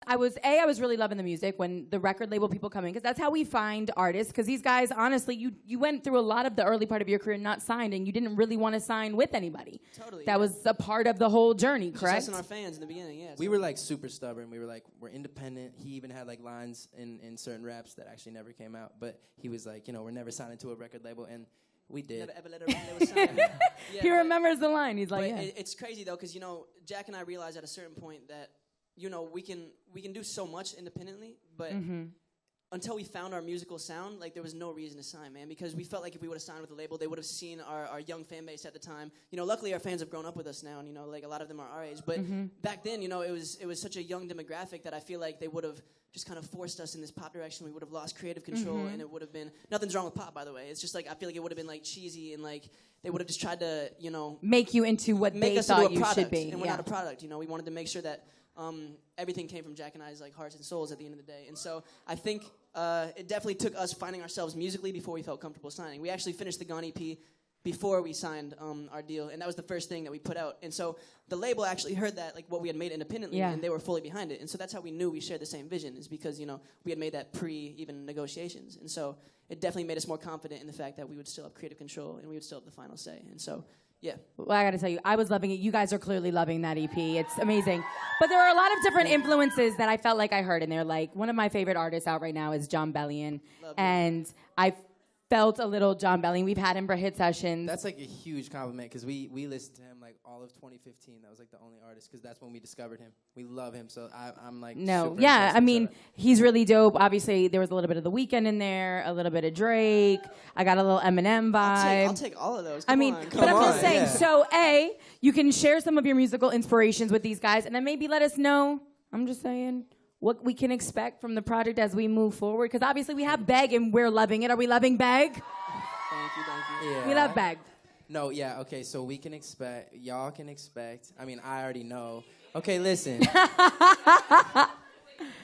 I was really loving the music when the record label people come in, because that's how we find artists. Because these guys, honestly, you went through a lot of the early part of your career not signed, and you didn't really want to sign with anybody. Totally. That was a part of the whole journey, correct? Just us and our fans in the beginning, yeah. We were like super stubborn. We were like, we're independent. He even had like lines in certain raps that actually never came out. But he was like, we're never signing to a record label, and we did. Never ever let a record label sign. Yeah, He remembers the line. He's like, but yeah. it's crazy though, because Jack and I realized at a certain point that we can do so much independently, but until we found our musical sound, like there was no reason to sign, man, because we felt like if we would have signed with a label, they would have seen our young fan base at the time. Luckily our fans have grown up with us now, and like a lot of them are our age. But back then, it was such a young demographic that I feel like they would have just kind of forced us in this pop direction. We would have lost creative control, and it would have been nothing's wrong with pop, by the way. It's just like I feel like it would have been like cheesy, and like they would have just tried to make you into what they thought you should be. And we're not a product. We wanted to make sure that everything came from Jack and I's like hearts and souls at the end of the day. And so I think it definitely took us finding ourselves musically before we felt comfortable signing. We actually finished the Gone EP before we signed our deal, and that was the first thing that we put out. And so the label actually heard that, like what we had made independently, and they were fully behind it. And so that's how we knew we shared the same vision, is because we had made that even negotiations. And so it definitely made us more confident in the fact that we would still have creative control and we would still have the final say. And so yeah. Well, I got to tell you, I was loving it. You guys are clearly loving that EP. It's amazing. But there are a lot of different influences that I felt like I heard in there. Like, one of my favorite artists out right now is Jon Bellion. And I felt a little Jon Bellion. We've had him for hit sessions. That's like a huge compliment, because we listened to him like all of 2015. That was like the only artist, because that's when we discovered him. We love him, so I'm like super impressed. He's really dope. Obviously, there was a little bit of The Weeknd in there, a little bit of Drake. I got a little Eminem vibe. I'll take all of those. But I'm just saying, yeah. so you can share some of your musical inspirations with these guys, and then maybe let us know, I'm just saying, what we can expect from the project as we move forward. Because obviously we have Beg, and we're loving it. Are we loving Beg? Thank you. Yeah. We love Beg. No, yeah, okay, so y'all can expect, I already know. Okay, listen.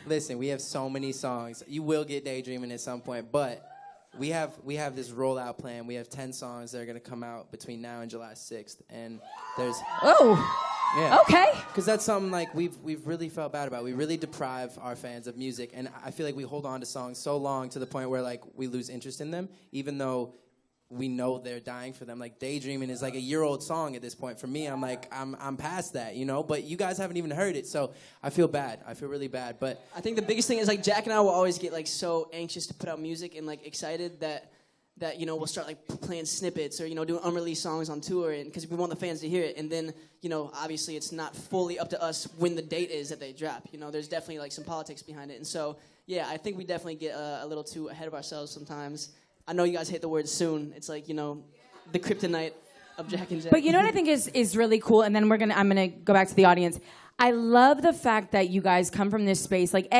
Listen, we have so many songs. You will get Daydreaming at some point, but we have this rollout plan. We have 10 songs that are going to come out between now and July 6th, and there's... Oh! Yeah. Okay. Because that's something like we've really felt bad about. We really deprive our fans of music, and I feel like we hold on to songs so long to the point where like we lose interest in them, even though we know they're dying for them. Like Daydreaming is like a year-old song at this point. For me, I'm past that, But you guys haven't even heard it, so I feel bad. I feel really bad. But I think the biggest thing is like Jack and I will always get like so anxious to put out music and like excited that we'll start like playing snippets or doing unreleased songs on tour, and because we want the fans to hear it. And then obviously it's not fully up to us when the date is that they drop. There's definitely like some politics behind it. And so yeah, I think we definitely get a little too ahead of ourselves sometimes. I know you guys hate the word soon. It's like the kryptonite of Jack and Jack. But what I think is really cool, and then I'm gonna go back to the audience. I love the fact that you guys come from this space. Like,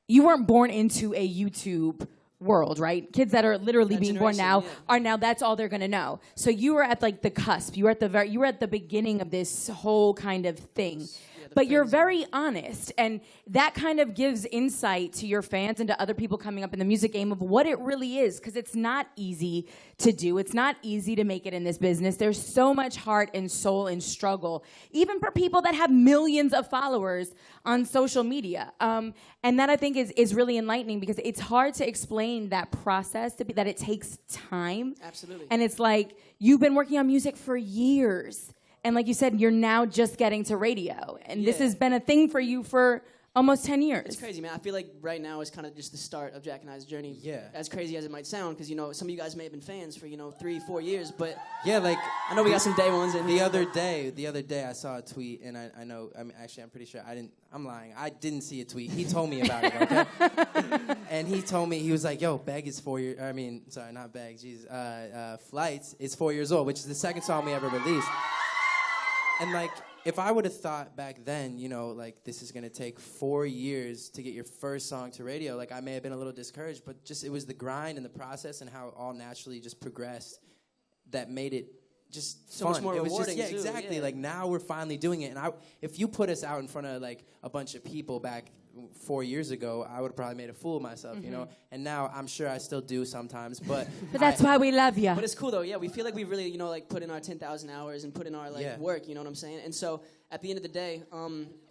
you weren't born into a YouTube world, right? Kids that are literally being born now are now, that's all they're gonna know. So you were at like the cusp. You were at the beginning of this whole kind of thing. But you're very honest, and that kind of gives insight to your fans and to other people coming up in the music game of what it really is, because it's not easy to do. It's not easy to make it in this business. There's so much heart and soul and struggle, even for people that have millions of followers on social media. And that I think is really enlightening, because it's hard to explain that process, that it takes time. Absolutely. And it's like, you've been working on music for years. And like you said, you're now just getting to radio. And this has been a thing for you for almost 10 years. It's crazy, man. I feel like right now is kind of just the start of Jack and I's journey. Yeah. As crazy as it might sound, because, some of you guys may have been fans for, 3-4 years, but... Yeah, like... I know we got some day ones in the other day I saw a tweet, and I know, actually, I'm pretty sure I'm lying. I didn't see a tweet. He told me about it, okay? And he told me, he was like, yo, Beg is 4 years... sorry, not Beg, Jesus. Flights is 4 years old, which is the second song we ever released. And, like, if I would have thought back then, like, this is going to take 4 years to get your first song to radio, like, I may have been a little discouraged, but just it was the grind and the process and how it all naturally just progressed that made it just so fun. much more it was rewarding, just, exactly. Yeah. Like, now we're finally doing it. And if you put us out in front of, like, a bunch of people back 4 years ago, I would have probably made a fool of myself, you know. And now I'm sure I still do sometimes, but But that's why we love you. But it's cool though. Yeah, we feel like we really, you know, like put in our 10,000 hours and put in our like work. You know what I'm saying? And so at the end of the day,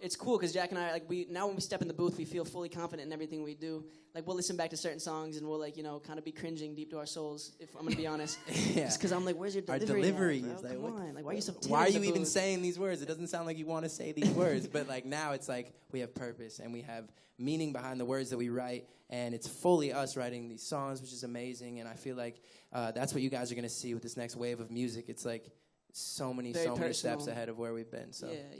it's cool because Jack and I, like, now when we step in the booth, we feel fully confident in everything we do. Like, we'll listen back to certain songs and we'll, like, you know, kind of be cringing deep to our souls, if I'm gonna be honest. Just because I'm like, where's your our delivery? delivery At, is bro? like, Come on, like, why are you so? why are timid in you the even booth? saying these words? It doesn't sound like you want to say these words, but like now it's like we have purpose and we have meaning behind the words that we write, and it's fully us writing these songs, which is amazing. And I feel like that's what you guys are gonna see with this next wave of music. It's like so many Very steps personal. ahead of where we've been. So. Yeah.